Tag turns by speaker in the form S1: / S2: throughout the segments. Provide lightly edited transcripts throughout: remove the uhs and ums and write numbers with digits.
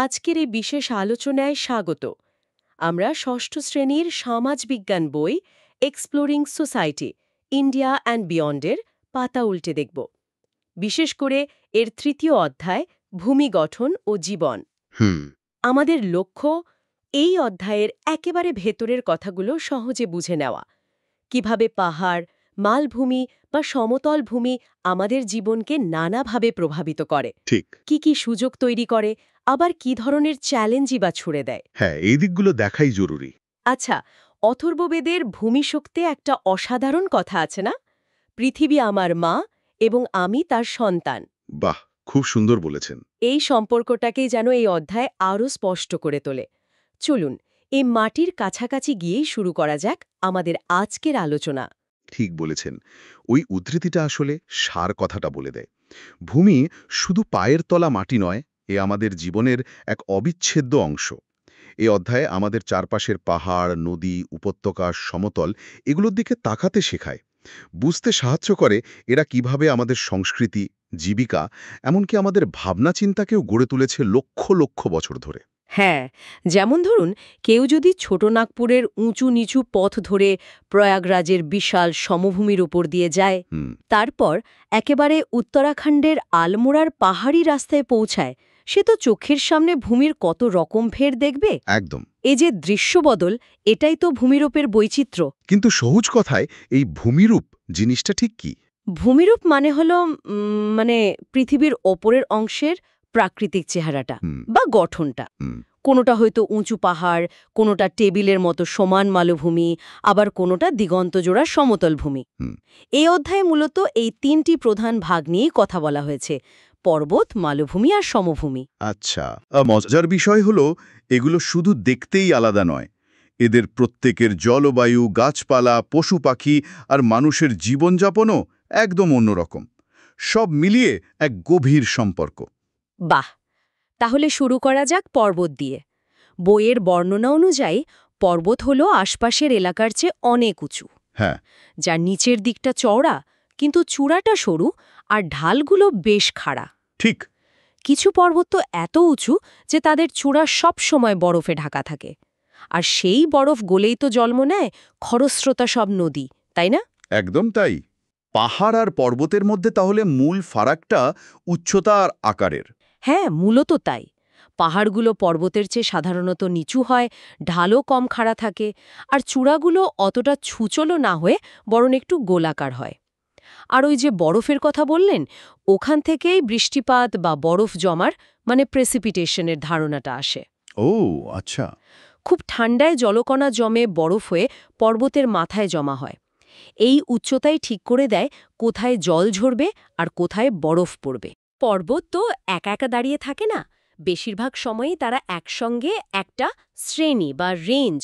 S1: আজকের এই বিশেষ আলোচনায় স্বাগত। আমরা ষষ্ঠ শ্রেণীর সমাজবিজ্ঞান বই এক্সপ্লোরিং সোসাইটি ইন্ডিয়া অ্যান্ড বিয়ন্ডের পাতা উল্টে দেখব। বিশেষ করে এর তৃতীয় অধ্যায় ভূমি গঠন ও জীবন। আমাদের লক্ষ্য এই অধ্যায়ের একেবারে ভেতরের কথাগুলো সহজে বুঝে নেওয়া, কিভাবে পাহাড়, মালভূমি বা সমতল ভূমি আমাদের জীবনকে নানাভাবে প্রভাবিত করে,
S2: ঠিক।
S1: কি সুযোগ তৈরি করে, আবার কি ধরনের চ্যালেঞ্জই বা ছুড়ে দেয়।
S2: হ্যাঁ, এই দিকগুলো দেখাই জরুরি।
S1: আচ্ছা, অথর্ববেদের ভূমিশক্তে একটা অসাধারণ কথা আছে না? পৃথিবী আমার মা এবং আমি তার সন্তান।
S2: বাহ, খুব সুন্দর বলেছেন।
S1: এই সম্পর্কটাকেই যেন এই অধ্যায় আরও স্পষ্ট করে তোলে। চলুন এই মাটির কাছাকাছি গিয়েই শুরু করা যাক আমাদের আজকের আলোচনা।
S2: ঠিক বলেছেন। ওই উদ্ধৃতিটা আসলে সার কথাটা বলে দেয়। ভূমি শুধু পায়ের তলা মাটি নয়, এ আমাদের জীবনের এক অবিচ্ছেদ্য অংশ। এই অধ্যায়ে আমাদের চারপাশের পাহাড়, নদী, উপত্যকা, সমতল এগুলোর দিকে তাকাতে শেখায়। বুঝতে সাহায্য করে এরা কিভাবে আমাদের সংস্কৃতি, জীবিকা, এমনকি আমাদের ভাবনা চিন্তাকেও গড়ে তুলেছে লক্ষ লক্ষ বছর ধরে।
S1: হ্যাঁ, যেমন ধরুন কেউ যদি ছোটনাগপুরের উঁচু নিচু পথ ধরে প্রয়াগরাজের বিশাল সমভূমির উপর দিয়ে যায়, তারপর একেবারে উত্তরাখণ্ডের আলমোড়ার পাহাড়ি রাস্তায় পৌঁছায়, সে তো চোখের সামনে ভূমির কত রকম ফের দেখবে।
S2: একদম।
S1: এই যে দৃশ্যবদল, এটাই তো ভূমিরূপের বৈচিত্র্য।
S2: কিন্তু সহজ কথায় এই ভূমিরূপ জিনিসটা ঠিক কি?
S1: ভূমিরূপ মানে হলো পৃথিবীর ওপরের অংশের প্রাকৃতিক চেহারাটা বা গঠনটা। কোনোটা হয়তো উঁচু পাহাড়, কোনোটা টেবিলের মতো সমান মালভূমি, আবার কোনোটা দিগন্তজোড়া সমতল ভূমি। এই অধ্যায়ে মূলত এই তিনটি প্রধান ভাগ নিয়েই কথা বলা হয়েছে: পর্বত, মালভূমি আর সমভূমি।
S2: আচ্ছা, মজার বিষয় হলো এগুলো শুধু দেখতেই আলাদা নয়, এদের প্রত্যেকের জলবায়ু, গাছপালা, পশু পাখি আর মানুষের জীবনযাপনও একদম অন্যরকম। সব মিলিয়ে এক গভীর সম্পর্ক।
S1: বাহ, তাহলে শুরু করা যাক পর্বত দিয়ে। বইয়ের বর্ণনা অনুযায়ী পর্বত হলো আশপাশের এলাকার চেয়ে অনেক উঁচু।
S2: হ্যাঁ,
S1: যার নিচের দিকটা চওড়া, কিন্তু চূড়াটা সরু আর ঢালগুলো বেশ খাড়া।
S2: ঠিক।
S1: কিছু পর্বত তো এত উঁচু যে তাদের চূড়া সব সময় বরফে ঢাকা থাকে। আর সেই বরফ গলেই তো জন্ম নেয় খরস্রোতা সব নদী, তাই না?
S2: একদম তাই। পাহাড় আর পর্বতের মধ্যে তাহলে মূল ফারাকটা উচ্চতা আর আকারের।
S1: হ্যাঁ, মূলত তাই। পাহাড়গুলো পর্বতের চেয়ে সাধারণত নিচু হয়, ঢালও কম খাড়া থাকে, আর চূড়াগুলো অতটা ছুচলো না হয়ে বরং একটু গোলাকার হয়। আর ওই যে বরফের কথা বললেন, ওখান থেকেই বৃষ্টিপাত বা বরফ জমার প্রেসিপিটেশনের ধারণাটা আসে।
S2: ও আচ্ছা।
S1: খুব ঠান্ডায় জলকণা জমে বরফ হয়ে পর্বতের মাথায় জমা হয়। এই উচ্চতাই ঠিক করে দেয় কোথায় জল ঝরবে আর কোথায় বরফ পড়বে। পর্বত তো একা একা দাঁড়িয়ে থাকে না, বেশিরভাগ সময়ই তারা একসঙ্গে একটা শ্রেণী বা রেঞ্জ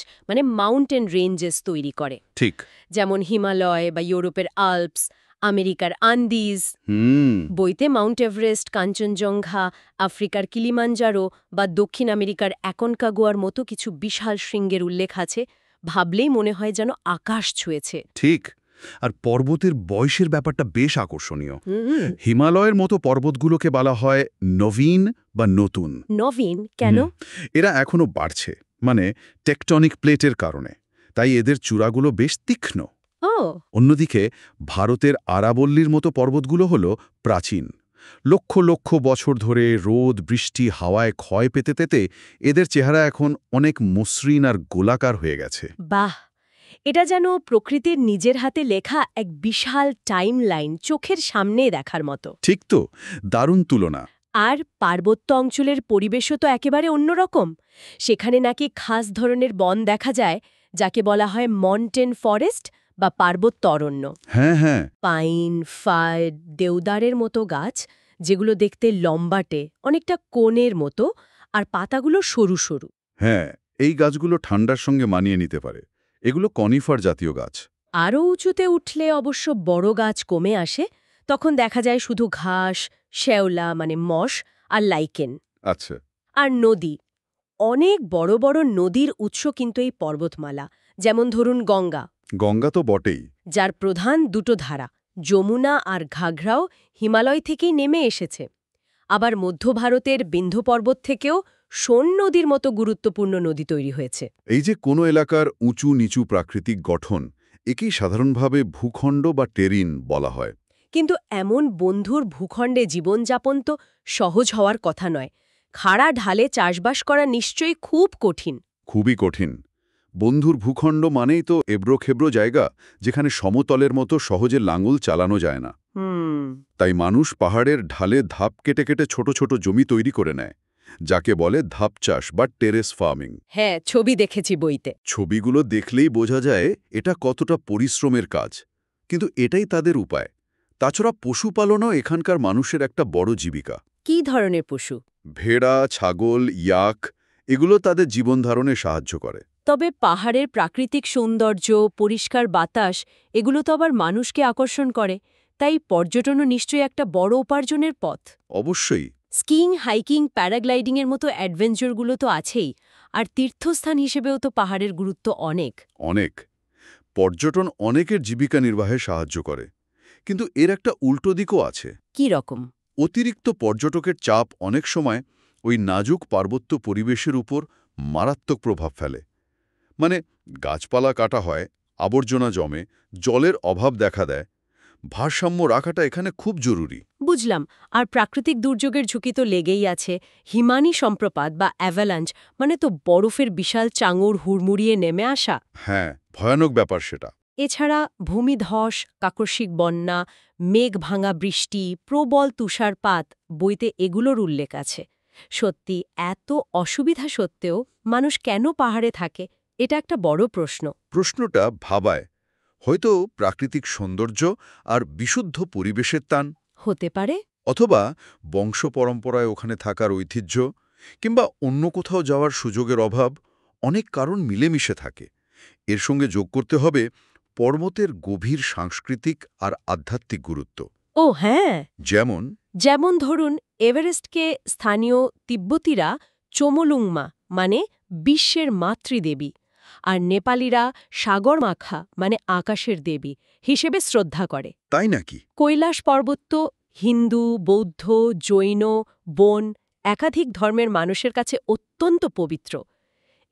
S1: মাউন্টেন রেঞ্জেস তৈরি করে।
S2: ঠিক।
S1: যেমন হিমালয় বা ইউরোপের আল্পস, আমেরিকার আন্দিজ। বইতে মাউন্ট এভারেস্ট, কাঞ্চনজঙ্ঘা, আফ্রিকার কিলিমাঞ্জারো বা দক্ষিণ আমেরিকার অ্যাকনকাগুয়ার মতো কিছু বিশাল শৃঙ্গের উল্লেখ আছে। ভাবলেই মনে হয় যেন আকাশ ছুঁয়েছে।
S3: ঠিক। আর পর্বতের বয়সের ব্যাপারটা বেশ আকর্ষণীয়। হিমালয়ের মতো পর্বতগুলোকে বলা হয় নবীন বা নতুন।
S1: নবীন কেন?
S3: এরা এখনো বাড়ছে, টেকটনিক প্লেটের কারণে, তাই এদের চূড়াগুলো বেশ তীক্ষ্ণ। অন্যদিকে ভারতের আরাবল্লীর মতো পর্বতগুলো হল প্রাচীন। লক্ষ লক্ষ বছর ধরে রোদ, বৃষ্টি, হাওয়ায় ক্ষয় পেতে পেতে এদের চেহারা এখন অনেক মসৃণ আর গোলাকার হয়ে গেছে।
S1: বাহ, এটা যেন প্রকৃতির নিজের হাতে লেখা এক বিশাল টাইম লাইন, চোখের সামনে দেখার মতো।
S3: ঠিক তো, দারুণ তুলনা।
S1: আর পার্বত্য অঞ্চলের পরিবেশও তো একেবারে অন্যরকম। সেখানে নাকি খাস ধরনের বন দেখা যায়, যাকে বলা হয় মন্টেন ফরেস্ট বা পার্বত্য অরণ্য।
S3: হ্যাঁ হ্যাঁ,
S1: পাইন, ফার, দেওদারের মতো গাছ, যেগুলো দেখতে লম্বাটে, অনেকটা কোণের মতো, আর পাতাগুলো সরু সরু।
S3: হ্যাঁ, এই গাছগুলো ঠান্ডার সঙ্গে মানিয়ে নিতে পারে। এগুলো কনিফার জাতীয় গাছ।
S1: আরও উঁচুতে উঠলে অবশ্য বড় গাছ কমে আসে, তখন দেখা যায় শুধু ঘাস, শ্যাওলা মশ আর লাইকেন।
S3: আচ্ছা।
S1: আর নদী, অনেক বড় বড় নদীর উৎস কিন্তু এই পর্বতমালা। যেমন ধরুন গঙ্গা।
S3: গঙ্গা তো বটেই।
S1: যার প্রধান দুটো ধারা, যমুনা আর ঘাঘরাও হিমালয় থেকেই নেমে এসেছে। আবার মধ্য ভারতের বিন্ধ্য পর্বত থেকেও সোন নদীর মতো গুরুত্বপূর্ণ নদী তৈরি হয়েছে।
S3: এই যে কোনো এলাকার উঁচু নিচু প্রাকৃতিক গঠন, একেই সাধারণভাবে ভূখণ্ড বা টেরিন বলা হয়।
S1: কিন্তু এমন বন্ধুর ভূখণ্ডে জীবনযাপন তো সহজ হওয়ার কথা নয়। খাড়া ঢালে চাষবাস করা নিশ্চয়ই খুব কঠিন।
S3: খুবই কঠিন। বন্ধুর ভূখণ্ড মানেই তো এবড়োখেবড়ো জায়গা, যেখানে সমতলের মতো সহজে লাঙল চালানো যায় না। তাই মানুষ পাহাড়ের ঢালে ধাপ কেটে কেটে ছোট ছোট জমি তৈরি করে নেয়, যাকে বলে ধাপ চাষ বা টেরেস ফার্মিং।
S1: হ্যাঁ, ছবি দেখেছি বইতে।
S3: ছবিগুলো দেখলেই বোঝা যায় এটা কতটা পরিশ্রমের কাজ, কিন্তু এটাই তাদের উপায়। তাছাড়া পশুপালনও এখানকার মানুষের একটা বড় জীবিকা।
S1: কি ধরনের পশু?
S3: ভেড়া, ছাগল, ইয়াক, এগুলো তাদের জীবনধারণে সাহায্য করে।
S1: তবে পাহাড়ের প্রাকৃতিক সৌন্দর্য, পরিষ্কার বাতাস, এগুলো তো আবার মানুষকে আকর্ষণ করে। তাই পর্যটনও নিশ্চয়ই একটা বড় উপার্জনের পথ।
S3: অবশ্যই।
S1: স্কিইং, হাইকিং, প্যারাগ্লাইডিংয়ের মতো অ্যাডভেঞ্চারগুলো তো আছেই। আর তীর্থস্থান হিসেবেও তো পাহাড়ের গুরুত্ব অনেক।
S3: অনেক। পর্যটন অনেকের জীবিকা নির্বাহে সাহায্য করে, কিন্তু এর একটা উল্টো দিকও আছে।
S1: কি রকম?
S3: অতিরিক্ত পর্যটকের চাপ অনেক সময় ওই নাজুক পার্বত্য পরিবেশের উপর মারাত্মক প্রভাব ফেলে। মানে, গাছপালা কাটা হয়, আবর্জনা জমে, জলের অভাব দেখা দেয়। ভারসাম্য রাখাটা এখানে খুব জরুরি।
S1: বুঝলাম। আর প্রাকৃতিক দুর্যোগের ঝুঁকি তো লেগেই আছে। হিমানি সম্প্রপাত বা অ্যাভালাঞ্চ মানে তো বরফের বিশাল চাঙড় হুড়মুড়িয়ে নেমে আসা।
S3: হ্যাঁ, ভয়ানক ব্যাপার সেটা।
S1: এছাড়া ভূমিধস, কাকস্মিক বন্যা, মেঘ ভাঙা বৃষ্টি, প্রবল তুষারপাত, বইতে এগুলোর উল্লেখ আছে। সত্যি, এত অসুবিধা সত্ত্বেও মানুষ কেন পাহাড়ে থাকে? এটা একটা বড় প্রশ্ন।
S3: প্রশ্নটা ভাবায়। হয়তো প্রাকৃতিক সৌন্দর্য আর বিশুদ্ধ পরিবেশের টান,
S1: হতে পারে।
S3: অথবা বংশ পরম্পরায় ওখানে থাকার ঐতিহ্য, কিংবা অন্য কোথাও যাওয়ার সুযোগের অভাব। অনেক কারণ মিলেমিশে থাকে। এর সঙ্গে যোগ করতে হবে পর্বতের গভীর সাংস্কৃতিক আর আধ্যাত্মিক গুরুত্ব।
S1: ও হ্যাঁ,
S3: যেমন
S1: যেমন ধরুন এভারেস্টকে স্থানীয় তিব্বতীরা চোমলুংমা মানে বিশ্বের মাতৃদেবী, আর নেপালিরা সাগরমাখা মানে আকাশের দেবী হিসেবে শ্রদ্ধা করে।
S3: তাই নাকি?
S1: কৈলাস পর্বত তো হিন্দু, বৌদ্ধ, জৈন, বোন একাধিক ধর্মের মানুষের কাছে অত্যন্ত পবিত্র।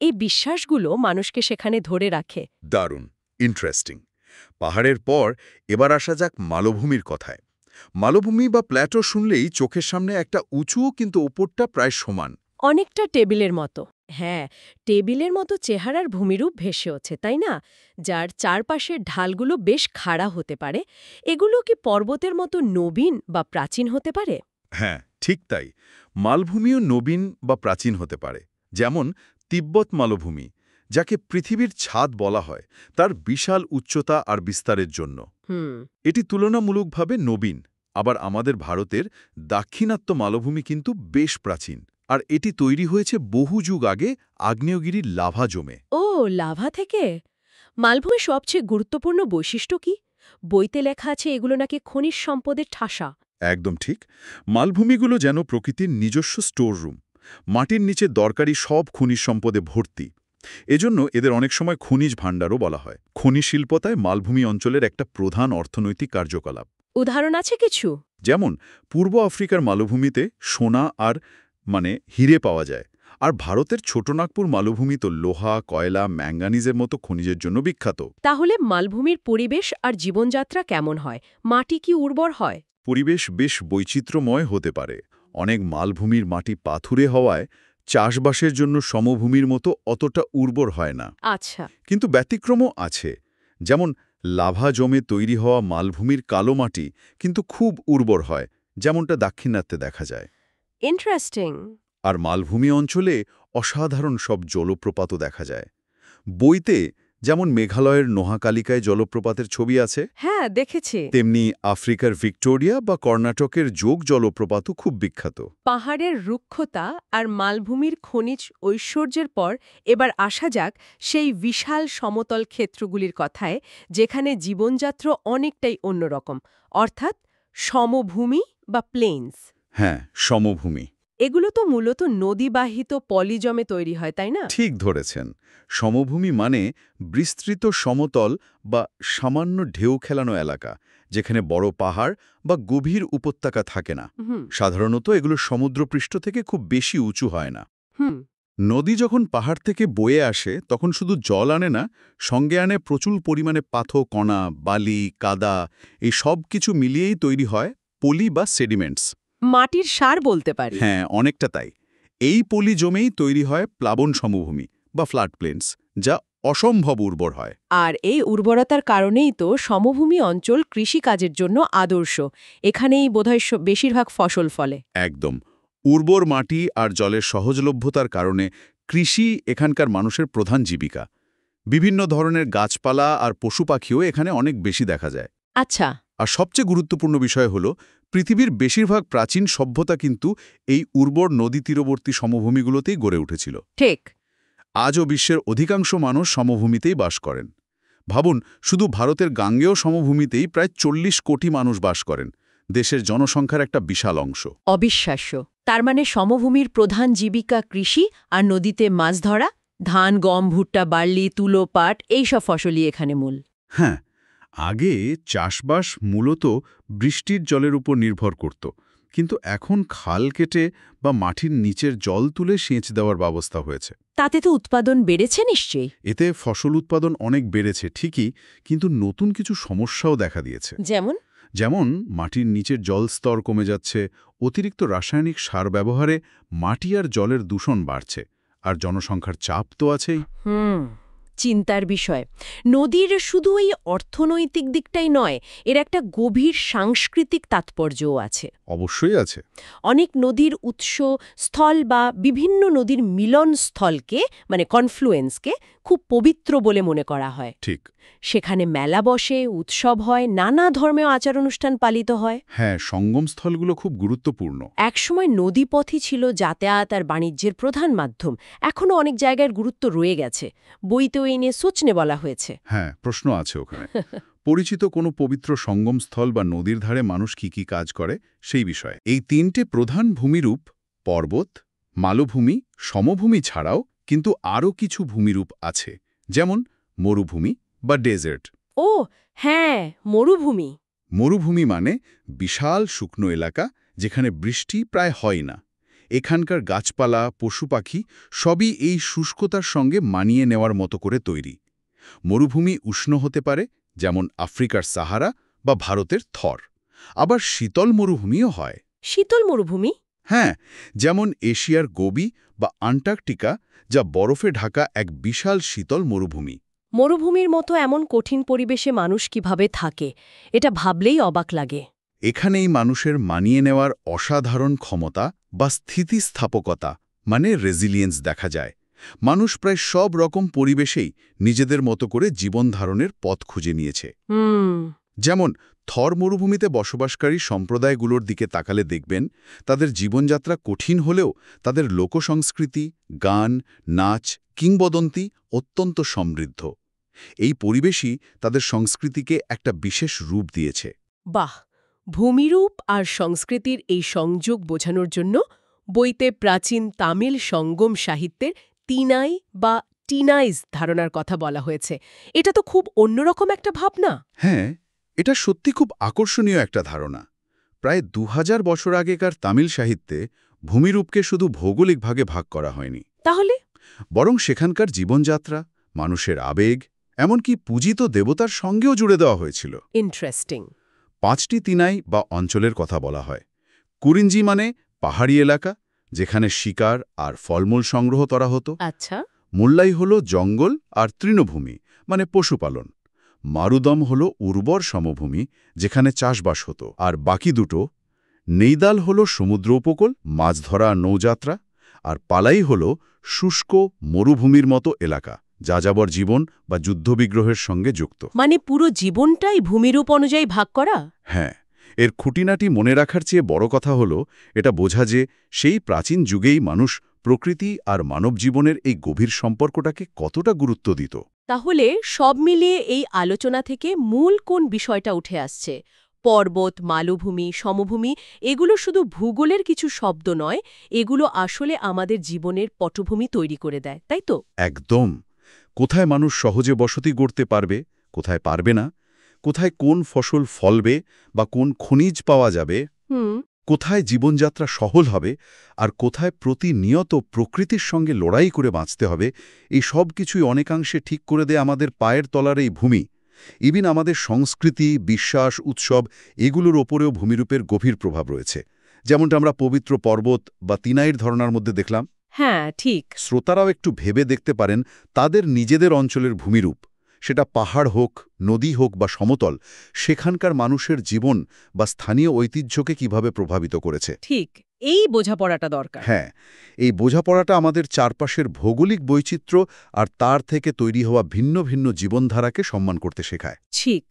S1: এই বিশ্বাসগুলো মানুষকে সেখানে ধরে রাখে।
S3: দারুণ, ইন্টারেস্টিং। পাহাড়ের পর এবার আসা যাক মালভূমির কথায়। মালভূমি বা প্ল্যাটো শুনলেই চোখের সামনে একটা উঁচু কিন্তু ওপরটা প্রায় সমান।
S1: অনেকটা টেবিলের মতো। হ্যাঁ, টেবিলের মতো চেহারার ভূমিরূপ ভেসে ওঠে, তাই না? যার চারপাশের ঢালগুলো বেশ খাড়া হতে পারে। এগুলো কি পর্বতের মতো নবীন বা প্রাচীন হতে পারে?
S3: হ্যাঁ, ঠিক তাই। মালভূমিও নবীন বা প্রাচীন হতে পারে। যেমন তিব্বত মালভূমি, যাকে পৃথিবীর ছাদ বলা হয় তার বিশাল উচ্চতা আর বিস্তারের জন্য। এটি তুলনামূলকভাবে নবীন। আবার আমাদের ভারতের দাক্ষিণাত্য মালভূমি কিন্তু বেশ প্রাচীন, আর এটি তৈরি হয়েছে বহু যুগ আগে আগ্নেয়গিরির লাভা জমে।
S1: ও, লাভা থেকে? মালভূমির সবচেয়ে গুরুত্বপূর্ণ বৈশিষ্ট্য কি? বইতে লেখা আছে এগুলো নাকি খনিজ সম্পদের ঠাসা।
S3: একদম ঠিক। মালভূমিগুলো যেন প্রকৃতির নিজস্ব স্টোর রুম। মাটির নিচে দরকারি সব খনিজ সম্পদে ভর্তি। এজন্য এদের অনেক সময় খনিজ ভাণ্ডারও বলা হয়। খনি শিল্পতায় মালভূমি অঞ্চলের একটা প্রধান অর্থনৈতিক কার্যকলাপ।
S1: উদাহরণ আছে কিছু?
S3: যেমন পূর্ব আফ্রিকার মালভূমিতে সোনা আর হিরে পাওয়া যায়। আর ভারতের ছোটনাগপুর মালভূমি তো লোহা, কয়লা, ম্যাঙ্গানিজের মতো খনিজের জন্য বিখ্যাত।
S1: তাহলে মালভূমির পরিবেশ আর জীবনযাত্রা কেমন হয়? মাটি কি উর্বর হয়?
S3: পরিবেশ বেশ বৈচিত্র্যময় হতে পারে। অনেক মালভূমির মাটি পাথুরে হওয়ায় চাষবাসের জন্য সমভূমির মতো অতটা উর্বর হয় না।
S1: আচ্ছা।
S3: কিন্তু ব্যতিক্রমও আছে। যেমন লাভা জমে তৈরি হওয়া মালভূমির কালো মাটি কিন্তু খুব উর্বর হয়, যেমনটা দাক্ষিণাত্যে দেখা যায়।
S1: ইন্টারেস্টিং।
S3: আর মালভূমি অঞ্চলে অসাধারণ সব জলপ্রপাতও দেখা যায়। বইতে যেমন মেঘালয়ের নোহাকালিকায় জলপ্রপাতের ছবি আছে,
S1: হ্যাঁ, দেখেছি।
S3: তেমনি আফ্রিকার ভিক্টোরিয়া বা কর্ণাটকের যোগ জলপ্রপাতও খুব বিখ্যাত।
S1: পাহাড়ের রুক্ষতা আর মালভূমির খনিজ ঐশ্বর্যের পর এবার আসা যাক সেই বিশাল সমতল ক্ষেত্রগুলির কথায়, যেখানে জীবনযাত্রা অনেকটাই অন্যরকম, অর্থাৎ সমভূমি বা প্লেন্স।
S3: হ্যাঁ, সমভূমি।
S1: এগুলো তো মূলত নদীবাহিত পলিজমে তৈরি হয়, তাই না?
S3: ঠিক ধরেছেন। সমভূমি মানে বিস্তৃত সমতল বা সামান্য ঢেউ খেলানো এলাকা, যেখানে বড় পাহাড় বা গভীর উপত্যকা থাকে না। সাধারণত এগুলো সমুদ্রপৃষ্ঠ থেকে খুব বেশি উঁচু হয় না।
S1: হুম।
S3: নদী যখন পাহাড় থেকে বয়ে আসে তখন শুধু জল আনে না, সঙ্গে আনে প্রচুর পরিমাণে পাথর, কণা, বালি, কাদা, এই সব কিছু মিলিয়েই তৈরি হয় পলি বা সেডিমেন্টস।
S1: মাটির সার বলতে পারি।
S3: হ্যাঁ, অনেকটা তাই। এই পলি জমেই তৈরি হয় প্লাবন সমভূমি বা ফ্ল্যাট প্লেন্স, যা অসম্ভব উর্বর হয়।
S1: আর এই উর্বরতার কারণেই তো সমভূমি অঞ্চল কৃষিকাজের জন্য আদর্শ। এখানেই বোধহয় বেশিরভাগ ফসল ফলে।
S3: একদম। উর্বর মাটি আর জলের সহজলভ্যতার কারণে কৃষি এখানকার মানুষের প্রধান জীবিকা। বিভিন্ন ধরনের গাছপালা আর পশু পাখিও এখানে অনেক বেশি দেখা যায়।
S1: আচ্ছা।
S3: আর সবচেয়ে গুরুত্বপূর্ণ বিষয় হল, পৃথিবীর বেশিরভাগ প্রাচীন সভ্যতা কিন্তু এই উর্বর নদী তীরবর্তী সমভূমিগুলোতেই গড়ে উঠেছিল।
S1: ঠিক।
S3: আজও বিশ্বের অধিকাংশ মানুষ সমভূমিতেই বাস করেন। ভাবুন, শুধু ভারতের গাঙ্গেয় সমভূমিতেই প্রায় 40 কোটি মানুষ বাস করেন, দেশের জনসংখ্যার একটা বিশাল অংশ।
S1: অবিশ্বাস্য। তার মানে সমভূমির প্রধান জীবিকা কৃষি আর নদীতে মাছ ধরা। ধান, গম, ভুট্টা, বার্লি, তুলো, পাট এইসব ফসলই এখানে মূল।
S3: হ্যাঁ, আগে চাষবাস মূলত বৃষ্টির জলের উপর নির্ভর করত, কিন্তু এখন খাল কেটে বা মাটির নিচের জল তুলে সেচ দেওয়ার ব্যবস্থা হয়েছে।
S1: তাতে তো উৎপাদন বেড়েছে নিশ্চয়ই।
S3: এতে ফসল উৎপাদন অনেক বেড়েছে ঠিকই, কিন্তু নতুন কিছু সমস্যাও দেখা দিয়েছে। যেমন মাটির নিচের জল স্তর কমে যাচ্ছে, অতিরিক্ত রাসায়নিক সার ব্যবহারে মাটি আর জলের দূষণ বাড়ছে, আর জনসংখ্যার চাপ তো আছেই।
S1: চিন্তার বিষয়। নদীর শুধু এই অর্থনৈতিক দিকটাই নয়, এর একটা গভীর সাংস্কৃতিক তাৎপর্যও আছে।
S3: অবশ্যই আছে।
S1: অনেক নদীর উৎস স্থল বা বিভিন্ন নদীর মিলন স্থলকে মানে কনফ্লুয়েন্সকে খুব পবিত্র বলে মনে করা হয়।
S3: ঠিক।
S1: সেখানে মেলা বসে, উৎসব হয়, নানা ধর্মীয় আচার অনুষ্ঠান পালিত হয়।
S3: হ্যাঁ, সঙ্গমস্থলগুলো খুব গুরুত্বপূর্ণ।
S1: একসময় নদীপথই ছিল যাতায়াত আর বাণিজ্যের প্রধান মাধ্যম। এখনও অনেক জায়গার গুরুত্ব রয়ে গেছে। বইতেও এই নিয়ে সোচনে বলা হয়েছে।
S3: হ্যাঁ, প্রশ্ন আছে ওখানে। পরিচিত কোনো পবিত্র সঙ্গমস্থল বা নদীর ধারে মানুষ কি কাজ করে সেই বিষয়ে। এই 3টে প্রধান ভূমিরূপ, পর্বত, মালভূমি, সমভূমি ছাড়াও কিন্তু আরও কিছু ভূমিরূপ আছে, যেমন মরুভূমি বা ডেজার্ট।
S1: ও হ্যাঁ, মরুভূমি।
S3: মরুভূমি মানে বিশাল শুকনো এলাকা যেখানে বৃষ্টি প্রায় হয় না। এখানকার গাছপালা, পশু পাখি সবই এই শুষ্কতার সঙ্গে মানিয়ে নেওয়ার মতো করে তৈরি। মরুভূমি উষ্ণ হতে পারে, যেমন আফ্রিকার সাহারা বা ভারতের থর। আবার শীতল মরুভূমিও হয়।
S1: শীতল মরুভূমি?
S3: হ্যাঁ, যেমন এশিয়ার গোবি বা আন্টার্কটিকা, যা বরফে ঢাকা এক বিশাল শীতল মরুভূমি।
S1: মরুভূমির মতো এমন কঠিন পরিবেশে মানুষ কিভাবে থাকে, এটা ভাবলেই অবাক লাগে।
S3: এখানেই মানুষের মানিয়ে নেওয়ার অসাধারণ ক্ষমতা বা স্থিতিস্থাপকতা মানে রেজিলিয়েন্স দেখা যায়। মানুষ প্রায় সব রকম পরিবেশেই নিজেদের মতো করে জীবনধারণের পথ খুঁজে নিয়েছে। যেমন থর মরুভূমিতে বসবাসকারী সম্প্রদায়গুলোর দিকে তাকালে দেখবেন, তাদের জীবনযাত্রা কঠিন হলেও তাদের লোকসংস্কৃতি, গান, নাচ, কিংবদন্তি অত্যন্ত সমৃদ্ধ। এই পরিবেশই তাদের সংস্কৃতিকে একটা বিশেষ রূপ দিয়েছে।
S1: বাহ! ভূমিরূপ আর সংস্কৃতির এই সংযোগ বোঝানোর জন্য বইতে প্রাচীন তামিল সঙ্গম সাহিত্যের তিনাই বা টিনাইজ ধারণার কথা বলা হয়েছে। এটা তো খুব অন্যরকম একটা ভাবনা।
S3: হ্যাঁ, এটা সত্যি খুব আকর্ষণীয় একটা ধারণা। প্রায় 2000 বছর আগেকার তামিল সাহিত্যে ভূমিরূপকে শুধু ভৌগোলিকভাবে ভাগ করা হয়নি,
S1: তাহলে
S3: বরং সেখানকার জীবনযাত্রা, মানুষের আবেগ, এমনকি পূজিত দেবতার সঙ্গেও জুড়ে দেওয়া হয়েছিল।
S1: ইন্টারেস্টিং।
S3: 5টি তিনাই বা অঞ্চলের কথা বলা হয়। কুরিঞ্জি মানে পাহাড়ি এলাকা, যেখানে শিকার আর ফলমূল সংগ্রহ করা হতো।
S1: আচ্ছা।
S3: মুল্লাই হল জঙ্গল আর তৃণভূমি মানে পশুপালন। মারুদম হল উর্বর সমভূমি, যেখানে চাষবাস হতো। আর বাকি দুটো, নেইদাল হল সমুদ্র উপকূল, মাছ ধরা, নৌযাত্রা, আর পালাই হল শুষ্ক মরুভূমির মতো এলাকা, যাযাবর জীবন বা যুদ্ধবিগ্রহের সঙ্গে যুক্ত।
S1: মানে পুরো জীবনটাই ভূমিরূপ অনুযায়ী ভাগ করা?
S3: হ্যাঁ, এর খুঁটিনাটি মনে রাখার চেয়ে বড় কথা হল এটা বোঝা যে সেই প্রাচীন যুগেই মানুষ প্রকৃতি আর মানব জীবনের এই গভীর সম্পর্কটাকে কতটা গুরুত্ব দিত।
S1: তাহলে সব মিলিয়ে এই আলোচনা থেকে মূল কোন বিষয়টা উঠে আসছে? পর্বত, মালভূমি, সমভূমি এগুলো শুধু ভূগোলের কিছু শব্দ নয়, এগুলো আসলে আমাদের জীবনের পটভূমি তৈরি করে দেয়, তাই তো?
S3: একদম। কোথায় মানুষ সহজে বসতি গড়তে পারবে, কোথায় পারবে না, কোথায় কোন ফসল ফলবে বা কোন খনিজ পাওয়া যাবে, কোথায় জীবনযাত্রা সহল হবে আর কোথায় প্রতিনিয়ত প্রকৃতির সঙ্গে লড়াই করে বাঁচতে হবে, এই সব কিছুই অনেকাংশে ঠিক করে দেয় আমাদের পায়ের তলার এই ভূমি। ইভিন আমাদের সংস্কৃতি, বিশ্বাস, উৎসব এগুলোর ওপরেও ভূমিরূপের গভীর প্রভাব রয়েছে, যেমনটা আমরা পবিত্র পর্বত বা তিনাইয়ের ধরনার মধ্যে দেখলাম।
S1: হ্যাঁ, ঠিক।
S3: শ্রোতারাও একটু ভেবে দেখতে পারেন তাদের নিজেদের অঞ্চলের ভূমিরূপ, সেটা পাহাড় হোক, নদী হোক বা সমতল, সেখানকার মানুষের জীবন বা স্থানীয় ঐতিহ্যকে কিভাবে প্রভাবিত করেছে।
S1: ঠিক, এই বোঝাপড়াটা দরকার।
S3: হ্যাঁ, এই বোঝাপড়াটা আমাদের চারপাশের ভৌগোলিক বৈচিত্র্য আর তার থেকে তৈরি হওয়া ভিন্ন ভিন্ন জীবনধারাকে সম্মান করতে শেখায়।
S1: ঠিক,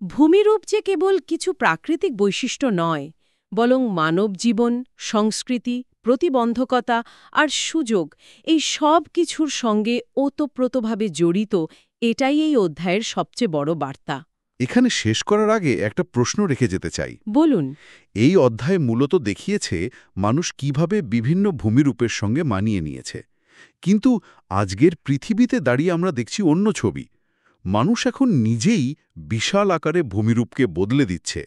S1: ভূমিরূপ যে কেবল কিছু প্রাকৃতিক বৈশিষ্ট্য নয়, বরং মানব জীবন, সংস্কৃতি, প্রতিবন্ধকতা আর সুযোগ, এই সব কিছুর সঙ্গে ওতপ্রোতভাবে জড়িত, এটাই এই অধ্যায়ের সবচেয়ে বড় বার্তা।
S3: এখানে শেষ করার আগে একটা প্রশ্ন রেখে যেতে চাই।
S1: বলুন।
S3: এই অধ্যায় মূলত দেখিয়েছে মানুষ কিভাবে বিভিন্ন ভূমিরূপের সঙ্গে মানিয়ে নিয়েছে, কিন্তু আজকের পৃথিবীতে দাঁড়িয়ে আমরা দেখছি অন্য ছবি। মানুষ এখন নিজেই বিশাল আকারে ভূমিরূপকে বদলে দিচ্ছে।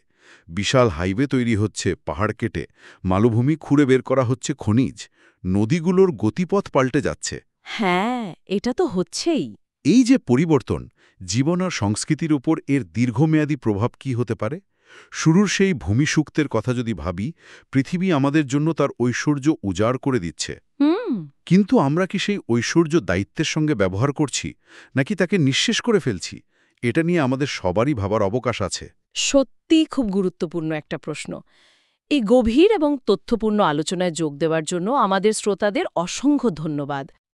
S3: বিশাল হাইওয়ে তৈরি হচ্ছে পাহাড় কেটে, মালভূমি খুঁড়ে বের করা হচ্ছে খনিজ, নদীগুলোর গতিপথ পাল্টে যাচ্ছে।
S1: হ্যাঁ, এটা তো হচ্ছেই।
S3: এই যে পরিবর্তন, জীবন আর সংস্কৃতির উপর এর দীর্ঘমেয়াদী প্রভাব কি হতে পারে? শুরুর সেই ভূমিসূক্তের কথা যদি ভাবি, পৃথিবী আমাদের জন্য তার ঐশ্বর্য উজাড় করে দিচ্ছে। কিন্তু আমরা কি সেই ঐশ্বর্য দায়িত্বের সঙ্গে ব্যবহার করছি, নাকি তাকে নিঃশেষ করে ফেলছি? এটা নিয়ে আমাদের সবারই ভাবার অবকাশ আছে।
S1: সত্যিই খুব গুরুত্বপূর্ণ একটা প্রশ্ন। এই গভীর এবং তথ্যপূর্ণ আলোচনায় যোগ দেওয়ার জন্য আমাদের শ্রোতাদের অসংখ্য ধন্যবাদ।